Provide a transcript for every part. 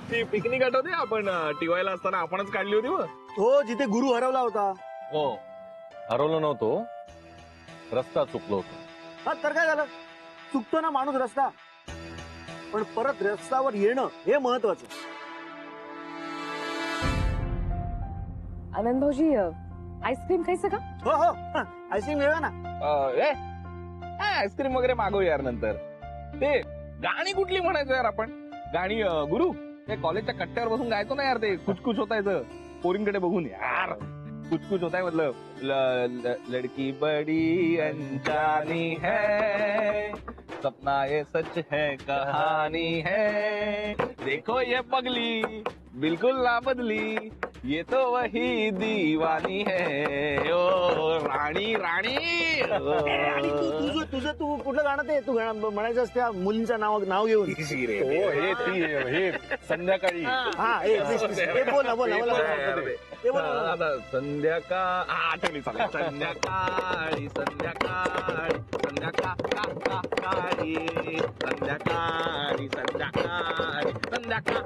ती पिकनिक आठवते आपण टीवायला असताना आपणच काढली होती बघ. हो, जिथे गुरु हरवला होता. हो, हरवलो नव्हतो, रस्ता चुकलो होतो. हा तर काय झालं, चुकतो ना माणूस रस्ता, पण परत रस्त्यावर येणं हे महत्वाचं. आनंद भाऊजी आईस्क्रीम खायचं का? हो हो, आईस्क्रीम मिळवा ना. आईस्क्रीम वगैरे मागव यार नंतर. ते गाणी कुठली म्हणायचं यार आपण? गाणी गुरु ते कॉलेजच्या कट्ट्यावर बसून गायचो ना यार, ते कुछ कुछ होतायचं पोरींकडे बघून यार. कुछ कुछ होता है मतलब लड़की बड़ी अनजानी है, सपना ये सच है कहानी है, देखो ये पगली बिल्कुल ना बदली, ये तो वही दीवानी है. ओ राणी राणी. आणि तुझं तू कुठलं गाणं ते तू म्हणायचं असत्या मुलींचं नाव घेऊन. हो, हे संध्याकाळी. हा बोल ना ते बोल ना. आता आठवली चालेल. संध्याकाळी संध्याकाळी संध्याकाळी संध्याकाळी संध्याकाळी संध्याकाळी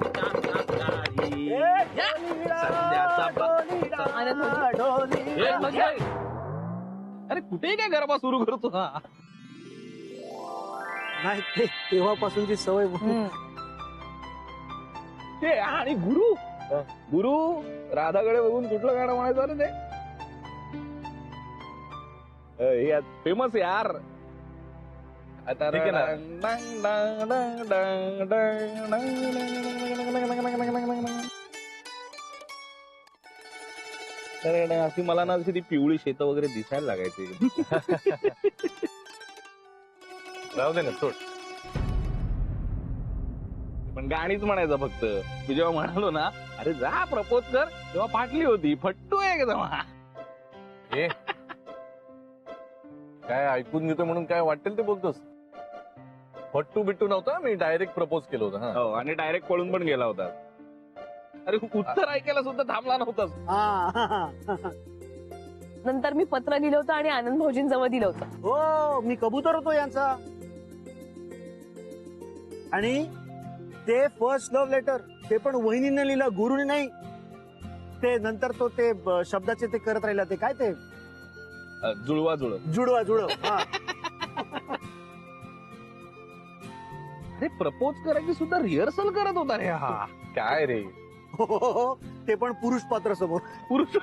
अरे कुठे काय गरबा सुरू करतो हा? नाही ते तेव्हापासूनची सवय. ते आणि गुरु राधाकडे बघून कुठलं गाणं म्हणायचं आलं ते फेमस यार. आता ठीक आहे ना. अशी मला ना अशी ती पिवळी शेत वगैरे दिसायला लागायची. राहू दे ना, सोड. पण गाणीच म्हणायचं फक्त. मी जेव्हा म्हणालो ना अरे जा प्रपोज कर, तेव्हा पाटली होती फट्टू आहे एकदम. ए, काय ऐकून घेतो म्हणून काय वाटेल ते बोलतोस? फट्टू बिट्टू नव्हता, मी डायरेक्ट प्रपोज केलं होतं. हा, हो, आणि डायरेक्ट पळून पण गेला होता. अरे उत्तर ऐकायला सुद्धा थांबला नव्हतास. नंतर मी पत्र लिहिलं होतं आणि आनंद भाऊजींजवळ दिलं होतं. हो, मी कबूतर होतो यांचा. आणि ते फर्स्ट लव्ह लेटर ते पण वहिनीने लिहिलं, गुरुने नाही. ते नंतर तो ते शब्दाचे ते करत राहिला, ते काय ते जुळवा जुडवा. हा. अरे प्रपोज करायची सुद्धा रिहर्सल करत होता रे हा. काय रे? हो, ते पण पुरुष पात्र समोर. पुरुष.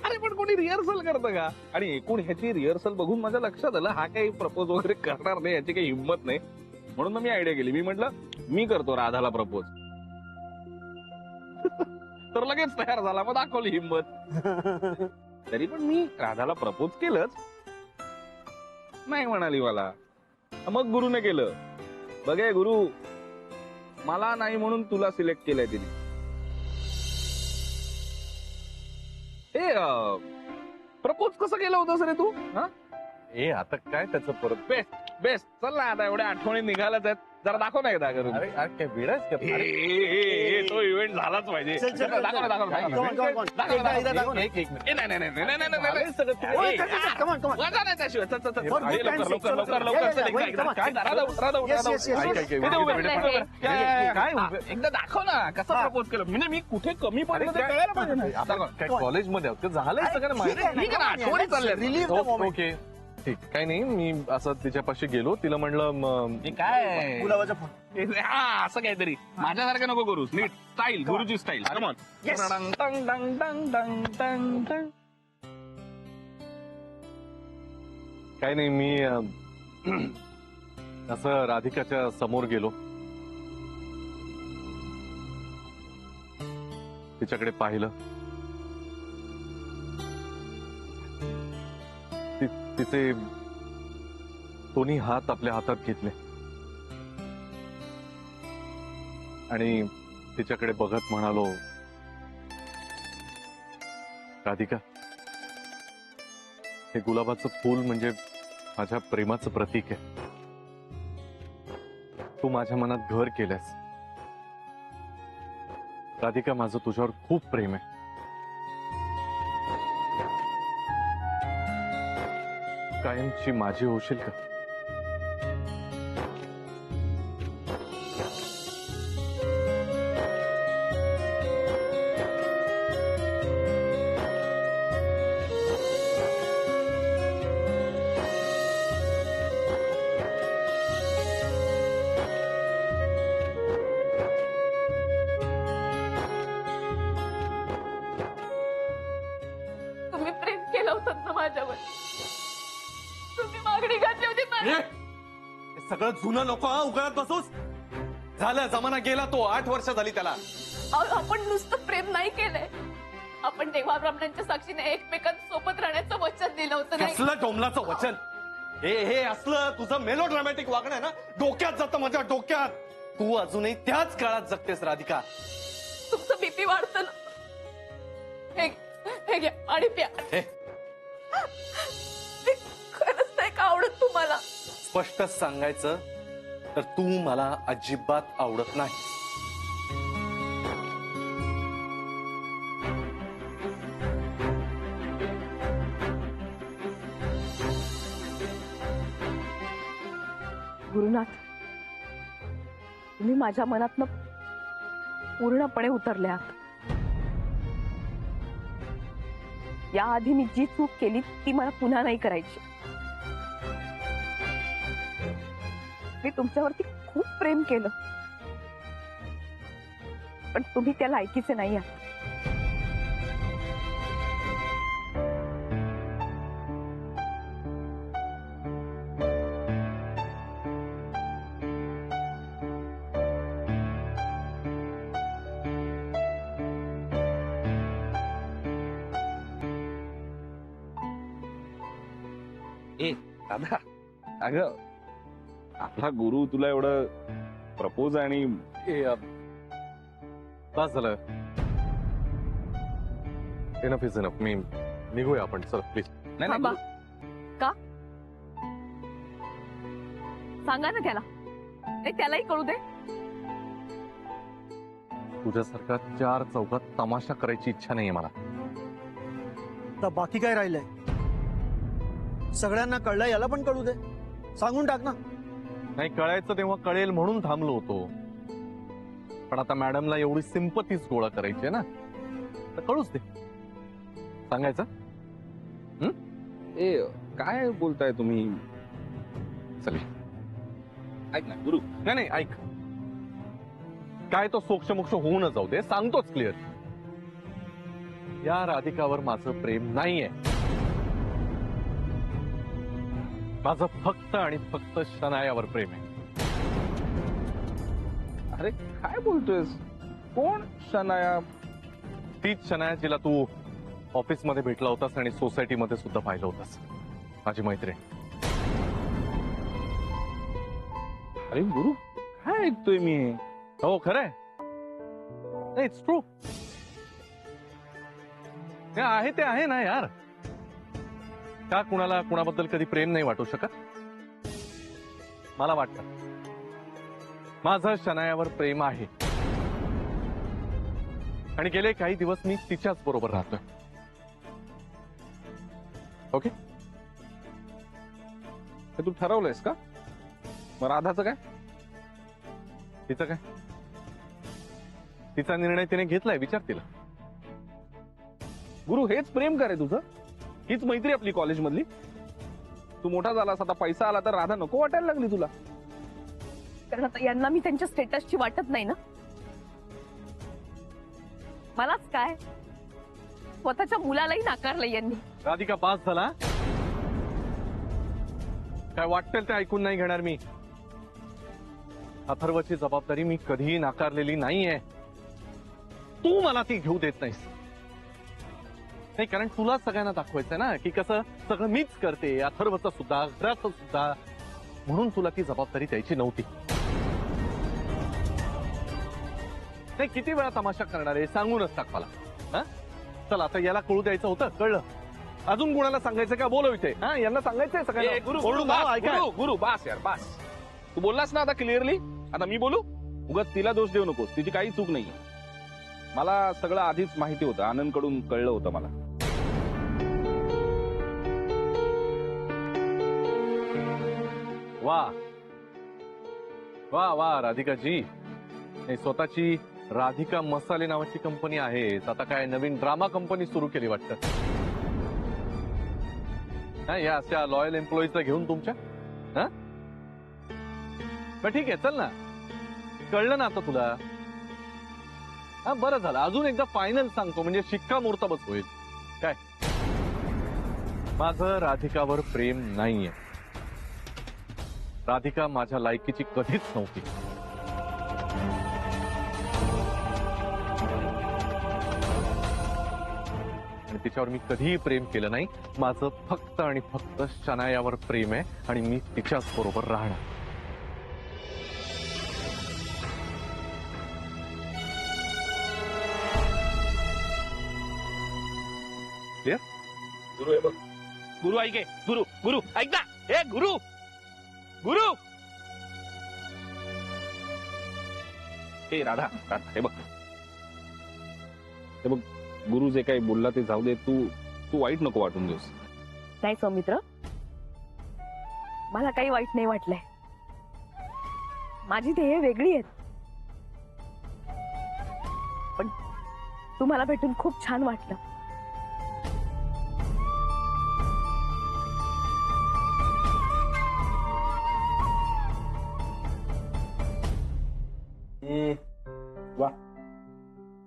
अरे पण कोणी रिहर्सल करतं का? आणि एकूण ह्याची रिहर्सल बघून माझ्या लक्षात आलं हा काही प्रपोज वगैरे करणार नाही, याची काही हिंमत नाही. म्हणून मग मी आयडिया केली. मी म्हटलं मी करतो राधाला प्रपोज. तर लगेच तयार झाला, मग दाखवली हिंमत. तरी पण मी राधाला प्रपोज केलंच. नाही म्हणाली मला. मग गुरुने केलं. बघे गुरु, मला नाही म्हणून तुला सिलेक्ट केलंय तिने. प्रपोज कसं केलं होतंस रे तू? हा, ए आता काय त्याचं परत? बेस्ट चल ना, आता एवढ्या आठवणी निघालाच आहेत, जरा दाखव ना एकदा करून. अरे काय वेळाच का? तो इव्हेंट झालाच पाहिजे. चल, चल, चल, दाखव ना, दाखव ना, Come on, दाखव come on, come on. दाखव ना, एकदा दाखव ना. एक मिनिट. नाही नाही नाही नाही नाही नाही नाही सगळं तुम्ही- ए, Come on, come on. वाजा नाही त्याशिवाय. चल, चल, चल. For good लवकर, time's sake, लवकर, चला, लवकर, चला. लवकर, Yeah, चल, yeah, एकदा, yeah, एकदा. come on. काय, राधा उठ, राधा उठ, Yes, राधा yes, उठ. yes, ऐक, yes. ऐक, इथे उभे, उभे, उभे, उभे. काय, काय एकदा दाखव ना कसं हा. प्रपोज केलं. म्हणजे मी कुठे कमी अरे पडलं ते काय- कळायला पाहिजे ना. आपण दाखव. काय कॉलेजमध्ये आहोत? ते झालंय सगळं माहिती. ठीक आहे ना, आठवणी चालल्या. Relieve the moment. ओके, ठीक. काही नाही, मी असं तिच्यापाशी गेलो, तिला म्हणलं हे काय गुलाबाचा फोन. हा असं काहीतरी माझ्यासारखं नको करूस. नीट स्टाईल, गुरुची स्टाईल. कमॉन. Yes. काही नाही, मी असं राधिकाच्या समोर गेलो, तिच्याकडे पाहिलं. तिचे दोन्ही हात आपल्या हातात घेतले आणि तिच्याकडे बघत म्हणालो, राधिका, हे गुलाबाचं फूल म्हणजे माझ्या प्रेमाचं प्रतीक आहे. तू माझ्या मनात घर केलंस. राधिका, माझं तुझ्यावर खूप प्रेम आहे. कायमची माझी होशील का? माझ्यावर. तुम्ही मागणी घातली होती मला. हे सगळं जुनं नको हा उगाच बसूस. झालं जमाना गेला तो 8 वर्ष झाली त्याला. आपण नुसतं प्रेम नाही केलंय, आपण देवा ब्राह्मणांच्या साक्षीने एकमेकांसोबत राहण्याचं वचन दिलं होतं. नाही कसलं डोंबलाचं वचन. हे असलं तुझं मेलो ड्रामॅटिक वागणं आहे ना, डोक्यात जातं माझ्या डोक्यात. तू अजूनही त्याच काळात जगतेस राधिका. तुमचं बीपी वाढतं ना. हे घ्या आणि प्या. हे ते खरंच नाही का आवडत तुम्हाला? स्पष्ट सांगायचं तर तू मला अजिबात आवडत नाही. गुरुनाथ, तुम्ही माझ्या मनातनं पूर्णपणे उतरले आहात. याआधी मी जी चूक केली ती मला पुन्हा नाही करायची. मी तुमच्यावरती खूप प्रेम केलं, पण तुम्ही त्या लायकीचे नाही आहात. दादा, अगं आपला गुरु तुला एवढं प्रपोज आणि बस झालं. Enough is enough. मी निघूया आपण. चल प्लीज. नाही थांबा. नाही का सांगा ना त्याला. नाही त्यालाही कळू दे. तुझ्यासारखा 4 चौकात तमाशा करायची इच्छा नाहीये मला. तर बाकी काय राहिलंय? सगळ्यांना कळलं, याला पण कळू दे. सांगून टाक ना. नाही कळायचं तेव्हा कळेल म्हणून थांबलो होतो. पण आता मॅडमला एवढी सिंपतीच गोळा करायची आहे ना, तर कळूच दे. सांगायचं. ए काय बोलताय तुम्ही? चल ऐक ना गुरु. नाही नाही ऐक. काय तो सोक्षमोक्ष होऊनच जाऊ दे. सांगतोच क्लिअर. या राधिकावर माझं प्रेम नाहीये. माझं फक्त आणि फक्त शनायावर प्रेम आहे. अरे काय बोलतोयस? कोण शनाया? तीच शनाया जिला तू ऑफिस मध्ये भेटला होतास आणि सोसायटी मध्ये सुद्धा पाहिलं होतास. माझी मैत्रीण. अरे गुरु काय ऐकतोय मी? हो खरंय. It's true. हे आहे ते आहे ना यार. का कुणाला कुणाबद्दल कधी प्रेम नाही वाटू शकत? मला वाटतं माझं शनायावर प्रेम आहे. आणि गेले काही दिवस मी तिच्याच बरोबर राहतोय. ओके. हे तू ठरवलंयस का? मग राधाचं काय? तिचं काय? तिचा निर्णय तिने घेतलाय. विचार तिला. गुरु हेच प्रेम करे तुझं? हीच मैत्री आपली कॉलेज मधली? तू मोठा झालास, आता पैसा आला तर राधा नको वाटायला लागली तुला? कारण आता यांना मी त्यांच्या स्टेटसची वाटत नाही ना. मलाच काय, स्वतःच्या मुलालाही नाकारलं यांनी. राधिका पास झाला. काय वाटेल ते ऐकून नाही घेणार मी. अथर्वची जबाबदारी मी कधीही नाकारलेली नाहीये. तू मला ती घेऊ देत नाहीस. नाही कारण तुला सगळ्यांना दाखवायचंय ना की कसं सगळं मीच करते. अथर्वचं सुद्धा, घराचं सुद्धा. म्हणून तुला ती जबाबदारी द्यायची नव्हती. नाही किती वेळा तमाशा करणार आहे सांगूनच टाक मला. हा चल आता याला कळू द्यायचं होतं. कळलं. अजून कुणाला सांगायचं का? बोलव इथे. हा यांना सांगायचंय ए, सगळ्यांना. गुरु बोलू गुरु, ना, बास, ऐका. गुरु बास यार बास. तू बोललास ना आता क्लिअरली. आता मी बोलू? उगाच तिला दोष देऊ नकोस. तिची काही चूक नाहीये. मला सगळं आधीच माहिती होतं. आनंदकडून कळलं होतं मला. वा वा वा राधिकाजी. स्वतःची राधिका मसाले नावाची कंपनी आहे. आता काय नवीन ड्रामा कंपनी सुरू केली वाटतं. या अशा लॉयल एम्प्लॉईजला घेऊन तुमच्या. हा ठीक आहे चल ना. कळलं ना आता तुला. हा बरं झालं. अजून एकदा फायनल सांगतो म्हणजे शिक्कामोर्तबच होईल. काय माझं राधिकावर प्रेम नाहीये. राधिका माझ्या लायकीची कधीच नव्हती. आणि तिच्यावर मी कधीही प्रेम केलं नाही. माझं फक्त आणि फक्त शनायावर प्रेम आहे आणि मी तिच्याच बरोबर राहणार. गुरु हे बघ, गुरु ऐक हे. गुरु गुरु ऐक ना. हे गुरु गुरु हे राधा राधा हे बघ, हे बघ, गुरु जे काही बोलला ते जाऊ दे. तू वाईट नको वाटून देऊस. नाही सौमित्र, मला काही वाईट नाही वाटलंय. माझी ध्येय वेगळी आहेत. पण तुम्हाला भेटून खूप छान वाटलं. वा,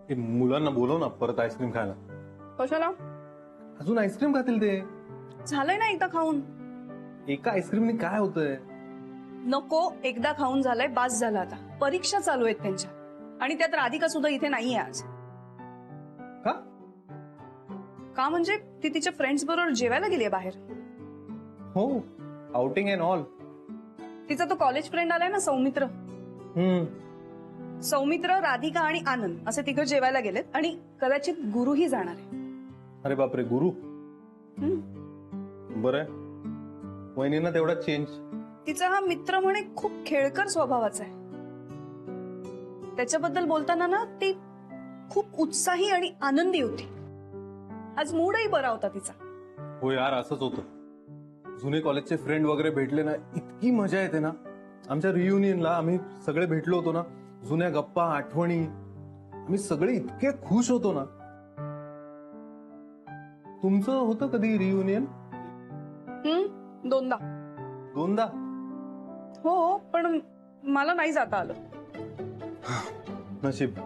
ते मुलांना बोलव ना परत आईस्क्रीम खायला. कशाला? अजून आईस्क्रीम खातील ते. झालंय ना एकदा खाऊन. एका आईस्क्रीमने काय होतंय? नको, एकदा खाऊन झालंय, बास झालं. आता परीक्षा चालू आहेत त्यांच्या, आणि त्यात राधिका सुद्धा इथे नाहीये आज. का? का म्हणजे ती तिच्या फ्रेंड्स बरोबर जेवायला गेलीये बाहेर. हो, आउटिंग अँड ऑल. तिचा तो कॉलेज फ्रेंड आलाय ना, सौमित्र. सौमित्र, राधिका आणि आनंद असे तिघं जेवायला गेलेत, आणि कदाचित गुरुही जाणार आहे. अरे बापरे, गुरु. बरं, वहिनींना तेवढा चेंज. तिचा हा मित्र म्हणे खूप खेळकर स्वभावाचा आहे. त्याच्याबद्दल बोलताना ना ती खूप उत्साही आणि आनंदी होती. आज मूडही बरा होता तिचा. हो यार, असंच होतं. जुने कॉलेजचे फ्रेंड वगैरे भेटले ना, इतकी मजा येते ना. आमच्या रियुनियनला आम्ही सगळे भेटलो होतो ना, जुन्या गप्पा, आठवणी, आम्ही सगळे इतके खुश होतो ना. तुमचं होतं कधी रियुनियन? दोनदा. दोनदा? हो, पण मला नाही जाता आलं. नशीब.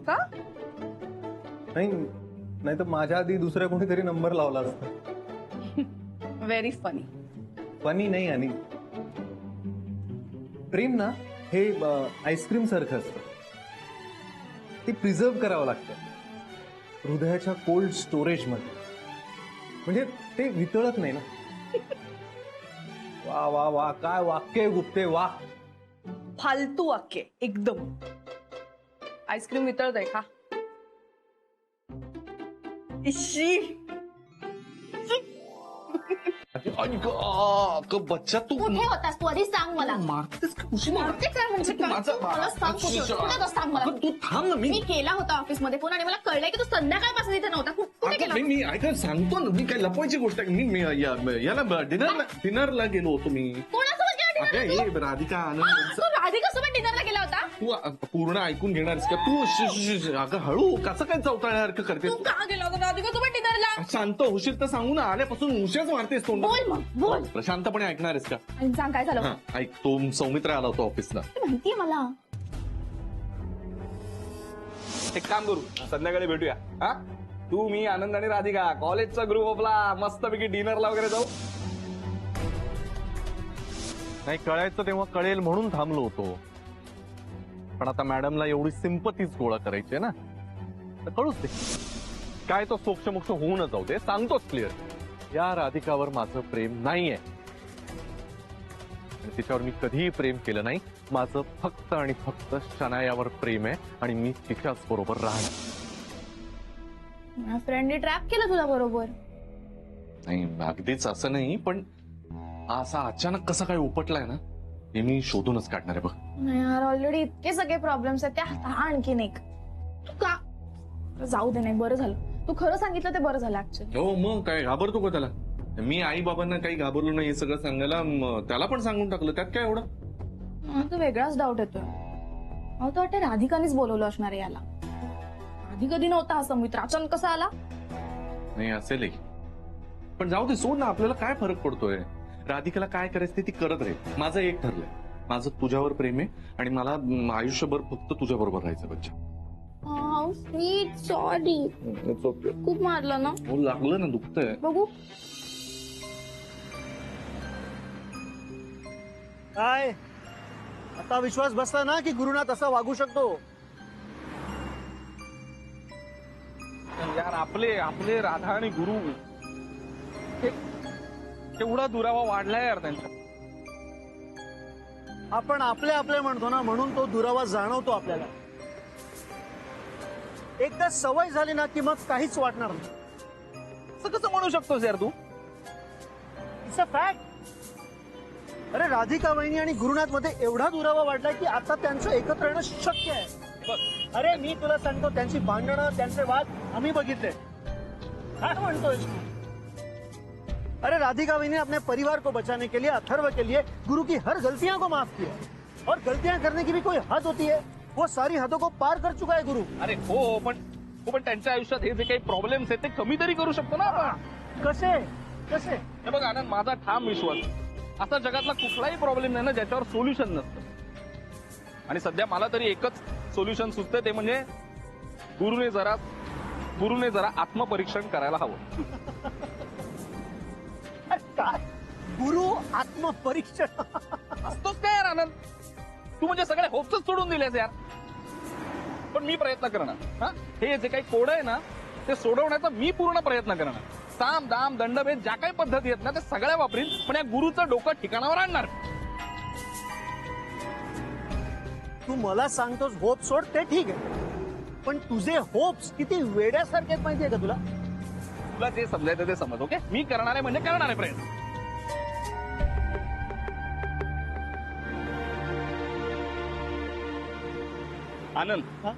का? नाही तर माझ्या आधी दुसऱ्या कोणीतरी नंबर लावला असता. Very funny. फनी नाही. आणि प्रेम ना हे आईस्क्रीम सारखं असतं. ते प्रिझर्व करावं लागतं हृदयाच्या कोल्ड स्टोरेज मध्ये, म्हणजे ते वितळत नाही ना. वा वा वा, काय वाक्य गुप्ते, वा. फालतू वाक्य एकदम. आईस्क्रीम वितळतंय का? इशी. बच्चा तू कुठे होतास तू? आधी सांग मला. मारतेस का? उशी मारते काय म्हणजे काय? मला सांग कुठे होतास? कुठे होतास सांग मला. तू थांब ना. मी केला होता ऑफिस मध्ये फोन, आणि मला कळलंय की तू संध्याकाळपासून इथे नव्हता. कुठे गेला? मी ऐका, सांगतो ना. मी काय लपवायची गोष्ट आहे? मी याला डिनरला गेलो होतो मी. कोणासोबत गेला dinner ला तू? राधिका, आनंद. तू राधिका सोबत डिनरला गेला होता? तू पूर्ण ऐकून घेणारस का तू? अगं हळू, कसं काय चौताळ्यासारखं करतेस? तू का गेला होता राधिका सोबत डिनरला? शांत होशील तर सांगू ना. आल्यापासून उशाच मारतेस तोंड. बोल मग, बोल. शांतपणे ऐकणारस का? आणि सांग काय झालं. हा, ऐक. तो सौमित्र आला होता ऑफिसला. माहितीये मला. एक काम करू, संध्याकाळी भेटूया. हा, तू, मी, आनंद आणि राधिका, कॉलेजचा ग्रुप आपला मस्तपैकी डिनरला वगैरे जाऊ. नाही, कळायचं तेव्हा कळेल म्हणून थांबलो होतो. पण आता मॅडमला एवढी सिंपतीच गोळा करायची आहे ना, तर कळूच दे. काय तो सोक्षमोक्ष होऊनच जाऊ दे. सांगतोच क्लिअर, या राधिकावर माझं प्रेम नाहीये. तिच्यावर मी कधीही प्रेम केलं नाही. माझं फक्त आणि फक्त शनायावर प्रेम आहे आणि मी तिच्याच बरोबर राहणार. फ्रेंडने ट्रॅप केलं तुला बरोबर. नाही, अगदीच असं नाही, पण असा अचानक कसा काय उपटलाय ना, हे मी शोधूनच काढणार आहे बघ. नाही यार, ऑलरेडी इतके सगळे प्रॉब्लेम्स आहेत, त्या आणखीन एक. तू का जाऊ दे. नाही, बरं झालं तू खरं सांगितलं, ते बरं झालं ऍक्च्युअली. हो मग काय, घाबरतो का त्याला? मी आई बाबांना काही घाबरलो नाही हे सगळं सांगायला. त्याला पण सांगून टाकलं, त्यात काय एवढं? मला तर वेगळाच डाऊट येतोय. मला तर वाटतं राधिकानेच बोलवलं असणार आहे याला. आधी कधी नव्हता हा सौमित्र, अचानक कसा आला? नाही असेलही, पण जाऊ दे, सोड ना. आपल्याला काय फरक पडतोय? राधिकाला काय करायचं ती करत राहील. माझं एक ठरलंय, माझं तुझ्यावर प्रेम आहे आणि मला आयुष्यभर फक्त तुझ्या बरोबर राहायचं. बच्चा, स्वीट, सॉरी. खूप मारलं ना? हो, लागलं ना, दुखतंय. बघू. काय आता विश्वास बसला ना की गुरुनाथ असा वागू शकतो? यार आपले आपले राधा आणि गुरु केवढा दुरावा वाढलाय यार त्यांचा. आपण आपले आपले म्हणतो ना, म्हणून तो दुरावा जाणवतो आपल्याला. एकदा सवय झाली ना की मग काहीच वाटणार नाही. असं कसं म्हणू शकतोस यार तू? It's a fact. अरे राधिका वहिनी आणि गुरुनाथ मध्ये एवढा दुरावा वाढलाय की आता त्यांचं एकत्र येणं शक्य आहे. बघ, अरे मी तुला सांगतो, त्यांची भांडणं, त्यांचे वाद आम्ही बघितले. काय म्हणतोय तू? अरे राधिका वहिनी ने अपने परिवार को बचाने के लिए, अथर्व के लिए गुरु की हर गलतियां को माफ किया. और गलतियां करने की भी कोई हद होती है. वो सारी हदों को पार कर चुका है गुरु. अरे पण त्यांच्या आयुष्यात हे जे काही प्रॉब्लेम्स आहेत ते कमी तरी करू शकतो ना आपण. कसे कसे? हे बघ आनंद, माझा ठाम विश्वास, असा जगातला कुठलाही प्रॉब्लेम नाही ना ज्याच्यावर सोल्युशन नसतं. आणि सध्या मला तरी एकच सोल्युशन सुचते, ते म्हणजे गुरुने जरा आत्मपरीक्षण करायला हवं. अरे काय गुरु आत्मपरीक्षण? असतोच काय यार आनंद, तू म्हणजे सगळे होप्सच सोडून दिलेस यार. पण मी प्रयत्न करणार. हा, हे जे काही कोड आहे ना ते सोडवण्याचा मी पूर्ण प्रयत्न करणार. साम दाम दंडभेद ज्या काही पद्धती आहेत ना ते सगळ्या वापरीन, पण या गुरुचं डोकं ठिकाणावर आणणार. तू मला सांगतोस होप सोड, ते ठीक आहे, पण तुझे होप्स किती वेड्यासारखे आहेत माहितीये का तुला? तुला जे समजायचं ते समज. ओके, मी करणार आहे म्हणजे करणार आहे प्रयत्न. आनंद, हा?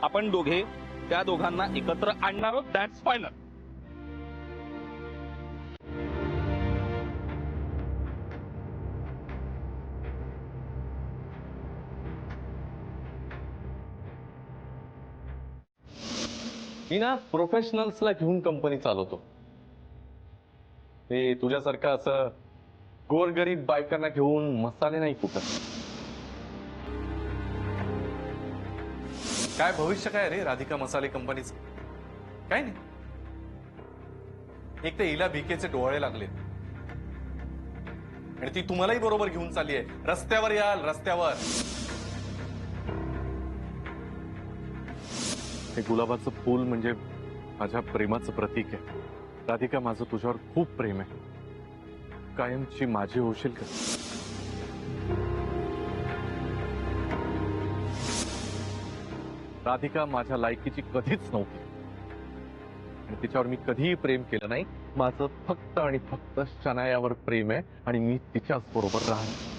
आपण दोघे त्या दोघांना एकत्र आणणार आहोत. That's final. मी ना प्रोफेशनल्सला घेऊन कंपनी चालवतो. ते तुझ्यासारखं असं गोरगरीब बायकांना घेऊन मसाले नाही कुठं. काय भविष्य काय रे राधिका मसाले कंपनीचं? काय नाही. एक तर हिला भिकेचे डोळे लागले आणि ती तुम्हालाही बरोबर घेऊन चालली आहे. रस्त्यावर याल, रस्त्यावर. हे गुलाबाचं फूल म्हणजे माझ्या प्रेमाचं प्रतीक आहे. राधिका, माझं तुझ्यावर खूप प्रेम आहे. कायमची माझी होशील का? राधिका माझ्या लायकीची कधीच नव्हती आणि तिच्यावर मी कधीही प्रेम केलं नाही. माझं फक्त आणि फक्त शनायावर प्रेम आहे आणि मी तिच्याच बरोबर राहणार.